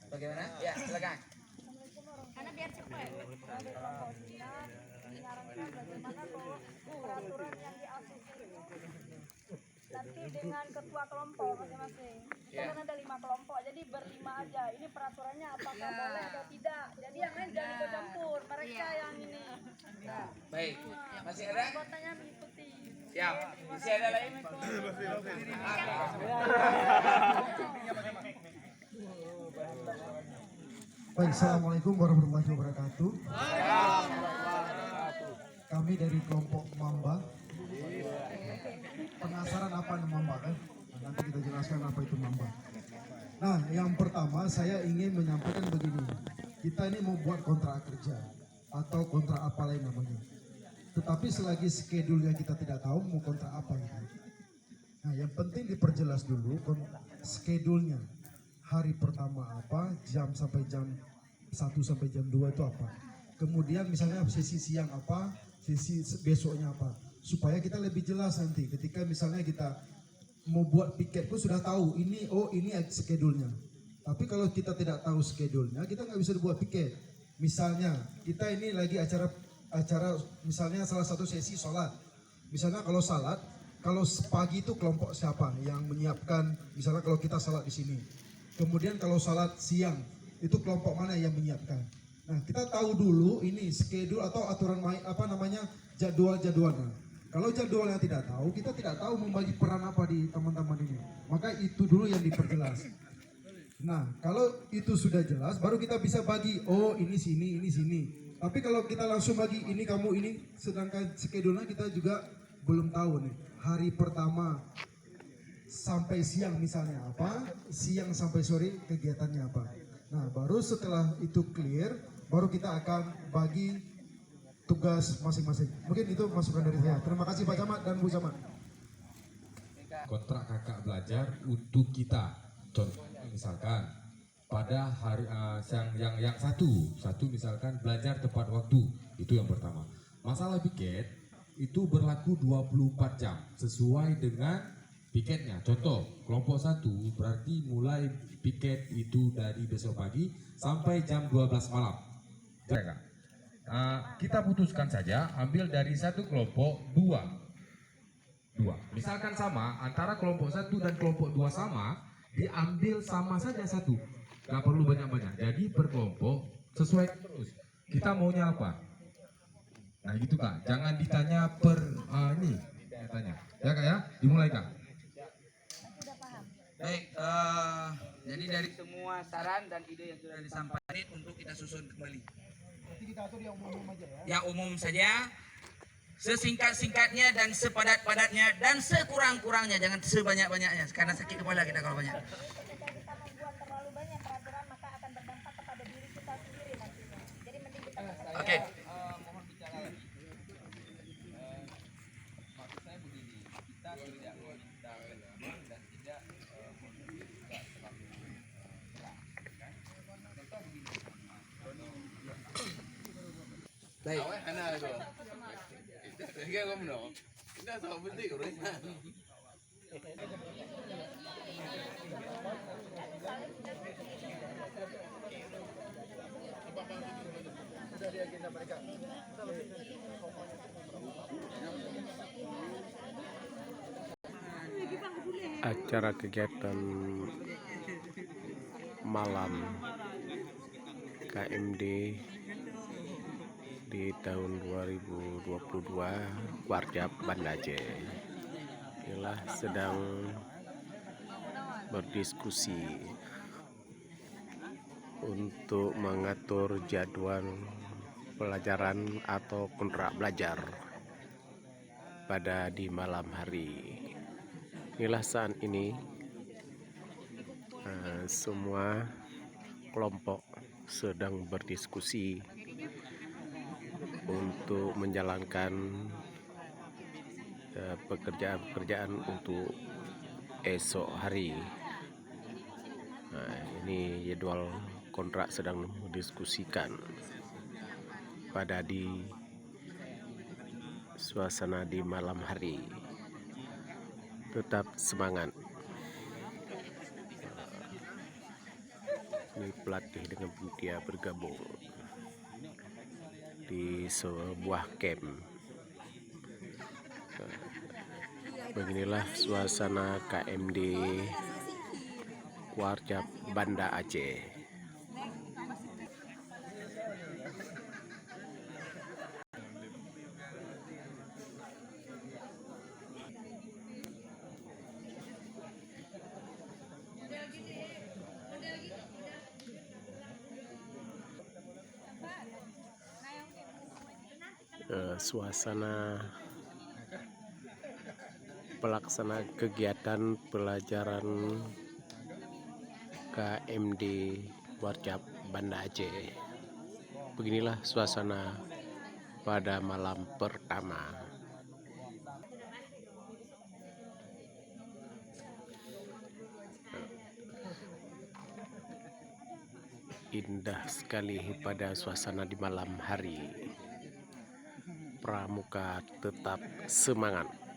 Bagaimana? Ya, silakan. Karena biar cepat. Dari kelompok 9 menyarankan bagaimana kalau peraturan yang di-ACC itu nanti dengan ketua kelompok masing-masing. Kita kan ada 5 kelompok, jadi berlima aja. Ini peraturannya apakah boleh atau tidak. Jadi yang lain jangan ikut campur. Mereka yang ini. Baik. Masih ada? Anggotanya mengikuti. Siap. Masih ada lain? Baik, assalamualaikum warahmatullahi wabarakatuh. Kami dari kelompok Mamba. Penasaran apa Mamba kan? Nanti kita jelaskan apa itu Mamba. Nah, yang pertama saya ingin menyampaikan begini. Kita ini mau buat kontrak kerja atau kontrak apa lain namanya. Tetapi selagi schedule-nya kita tidak tahu mau kontrak apa gitu. Nah, yang penting diperjelas dulu schedule-nya. Hari pertama apa, jam sampai jam 1 sampai jam 2 itu apa. Kemudian misalnya sesi siang apa, sesi besoknya apa. Supaya kita lebih jelas nanti ketika misalnya kita mau buat piket pun sudah tahu ini, oh ini schedule-nya. Tapi kalau kita tidak tahu schedule-nya, kita nggak bisa buat piket. Misalnya kita ini lagi acara misalnya salah satu sesi sholat. Misalnya kalau salat, kalau pagi itu kelompok siapa yang menyiapkan, misalnya kalau kita salat di sini. Kemudian kalau salat siang, itu kelompok mana yang menyiapkan. Nah, kita tahu dulu ini schedule atau aturan apa namanya jadwal-jadwalnya. Kalau jadwalnya tidak tahu, kita tidak tahu membagi peran apa di teman-teman ini. Maka itu dulu yang diperjelas. Nah, kalau itu sudah jelas, baru kita bisa bagi, oh ini sini, ini sini. Tapi kalau kita langsung bagi ini kamu ini, sedangkan schedule-nya kita juga belum tahu nih. Hari pertama sampai siang misalnya apa, siang sampai sore kegiatannya apa. Nah, baru setelah itu clear, baru kita akan bagi tugas masing-masing. Mungkin itu masukan dari saya. Terima kasih Pak Camat dan Bu Camat. Kontrak kakak belajar untuk kita. Contohnya misalkan pada hari yang satu misalkan belajar tepat waktu, itu yang pertama. Masalah piket itu berlaku 24 jam sesuai dengan piketnya. Contoh, kelompok 1 berarti mulai piket itu dari besok pagi sampai jam 12 malam. Kita putuskan saja ambil dari satu kelompok dua. Misalkan sama antara kelompok 1 dan kelompok 2 sama, diambil sama saja satu. Gak perlu banyak-banyak. Jadi per kelompok sesuai terus. Kita maunya apa? Nah gitu Kak. Jangan ditanya per ini. Tanya. Ya Kak ya. Dimulai Kak. Baik, jadi dari semua saran dan ide yang sudah disampaikan untuk kita susun kembali. Nanti kita atur yang umum aja ya. Yang umum saja, sesingkat-singkatnya dan sepadat-padatnya dan sekurang-kurangnya, jangan sebanyak-banyaknya karena sakit kepala kita kalau banyak. Ketika kita membuat terlalu banyak peraturan maka akan berdampak kepada diri kita sendiri nantinya. Jadi mending kita Oke. Mohon bicara lagi. Maksud saya begini, kita tidak meminta komitmen dan tidak meminta terlalu keras. Contoh begini. Baik. Acara kegiatan malam KMD di tahun 2022 Warjab Banda Aceh. Inilah sedang berdiskusi untuk mengatur jadwal pelajaran atau kontrak belajar pada di malam hari. Inilah saat ini semua kelompok sedang berdiskusi untuk menjalankan pekerjaan-pekerjaan untuk esok hari. Nah, ini jadwal kontrak sedang didiskusikan pada di suasana di malam hari. Tetap semangat. Ini pelatih dengan dia bergabung di sebuah camp. Beginilah suasana KMD Warcap Banda Aceh. Suasana pelaksana kegiatan pelajaran KMD Warcap Banda Aceh. Beginilah suasana pada malam pertama. Indah sekali pada suasana di malam hari. Pramuka tetap semangat.